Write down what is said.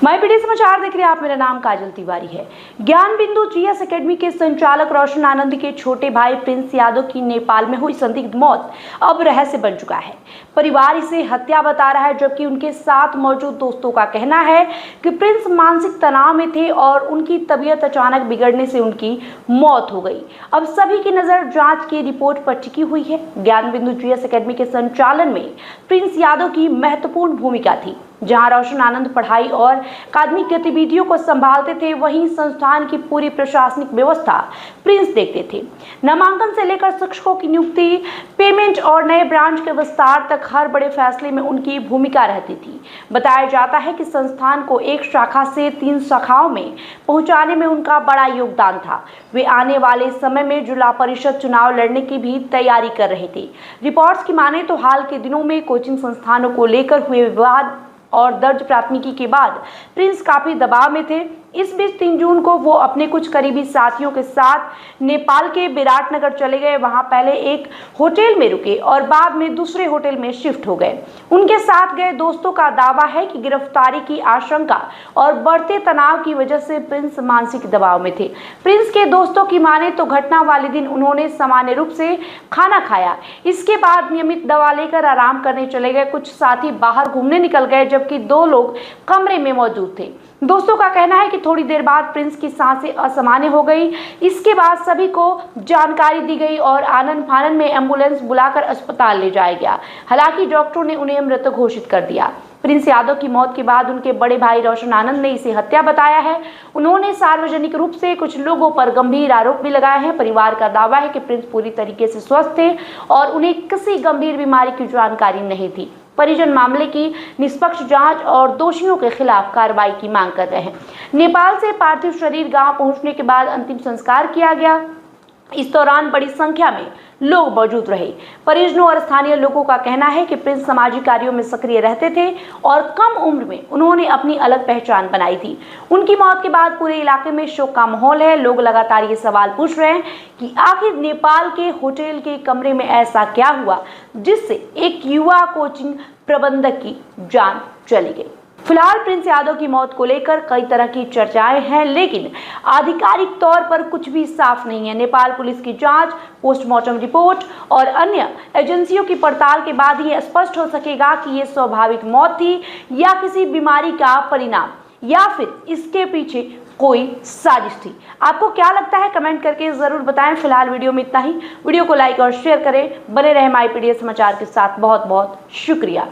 My PD समाचार देख रहे हैं आप। मेरा नाम काजल तिवारी है। ज्ञान बिंदु जीएस एकेडमी के संचालक रोशन आनंद के छोटे भाई प्रिंस यादव की नेपाल में हुई संदिग्ध मौत अब रहस्य बन चुका है। परिवार इसे हत्या बता रहा है, जबकि उनके साथ मौजूद दोस्तों का कहना है कि प्रिंस मानसिक तनाव में थे और उनकी तबीयत अचानक बिगड़ने से उनकी मौत हो गई। अब सभी की नजर जांच की रिपोर्ट पर टिकी हुई है। ज्ञान बिंदु जीएस एकेडमी के संचालन में प्रिंस यादव की महत्वपूर्ण भूमिका थी। जहां रोशन आनंद पढ़ाई और अकादमिक गतिविधियों को संभालते थे, वहीं संस्थान की पूरी प्रशासनिक व्यवस्था प्रिंस देखते थे। नामांकन से लेकर शिक्षकों की नियुक्ति, पेमेंट और नए ब्रांच के विस्तार तक हर बड़े फैसले में उनकी भूमिका रहती थी। बताया जाता है कि संस्थान को एक शाखा से 3 शाखाओं में पहुंचाने में उनका बड़ा योगदान था। वे आने वाले समय में जिला परिषद चुनाव लड़ने की भी तैयारी कर रहे थे। रिपोर्ट्स की माने तो हाल के दिनों में कोचिंग संस्थानों को लेकर हुए विवाद और दर्ज प्राथमिकी के बाद प्रिंस काफी दबाव में थे। इस बीच 3 जून को वो अपने कुछ करीबी साथियों के साथ नेपाल के विराटनगर चले गए। वहां पहले एक होटल में रुके और बाद में दूसरे होटल में शिफ्ट हो गए। उनके साथ गए दोस्तों का दावा है कि गिरफ्तारी की आशंका और बढ़ते तनाव की वजह से प्रिंस मानसिक दबाव में थे। प्रिंस के दोस्तों की माने तो घटना वाले दिन उन्होंने सामान्य रूप से खाना खाया। इसके बाद नियमित दवा लेकर आराम करने चले गए। कुछ साथी बाहर घूमने निकल गए, जबकि 2 लोग कमरे में मौजूद थे। दोस्तों का कहना है कि थोड़ी देर बाद प्रिंस की सांसें असामान्य हो गई। इसके बाद सभी को जानकारी दी गई और आनन फानन में एम्बुलेंस बुलाकर अस्पताल ले जाया गया। हालांकि डॉक्टरों ने उन्हें मृत घोषित कर दिया। प्रिंस यादव की मौत के बाद उनके बड़े भाई रोशन आनंद ने इसे हत्या बताया है। उन्होंने सार्वजनिक रूप से कुछ लोगों पर गंभीर आरोप भी लगाए हैं। परिवार का दावा है कि प्रिंस पूरी तरीके से स्वस्थ थे और उन्हें किसी गंभीर बीमारी की जानकारी नहीं थी। परिजन मामले की निष्पक्ष जांच और दोषियों के खिलाफ कार्रवाई की मांग कर रहे हैं। नेपाल से पार्थिव शरीर गांव पहुंचने के बाद अंतिम संस्कार किया गया। इस दौरान बड़ी संख्या में लोग मौजूद रहे। परिजनों और स्थानीय लोगों का कहना है कि प्रिंस सामाजिक कार्यों में सक्रिय रहते थे और कम उम्र में उन्होंने अपनी अलग पहचान बनाई थी। उनकी मौत के बाद पूरे इलाके में शोक का माहौल है। लोग लगातार ये सवाल पूछ रहे हैं कि आखिर नेपाल के होटल के कमरे में ऐसा क्या हुआ जिससे एक युवा कोचिंग प्रबंधक की जान चली गई। फिलहाल प्रिंस यादव की मौत को लेकर कई तरह की चर्चाएं हैं, लेकिन आधिकारिक तौर पर कुछ भी साफ नहीं है। नेपाल पुलिस की जांच, पोस्टमार्टम रिपोर्ट और अन्य एजेंसियों की पड़ताल के बाद ही स्पष्ट हो सकेगा कि ये स्वाभाविक मौत थी या किसी बीमारी का परिणाम, या फिर इसके पीछे कोई साजिश थी। आपको क्या लगता है, कमेंट करके जरूर बताएं। फिलहाल वीडियो में इतना ही। वीडियो को लाइक और शेयर करें। बने रहे माय पीडी समाचार के साथ। बहुत बहुत शुक्रिया।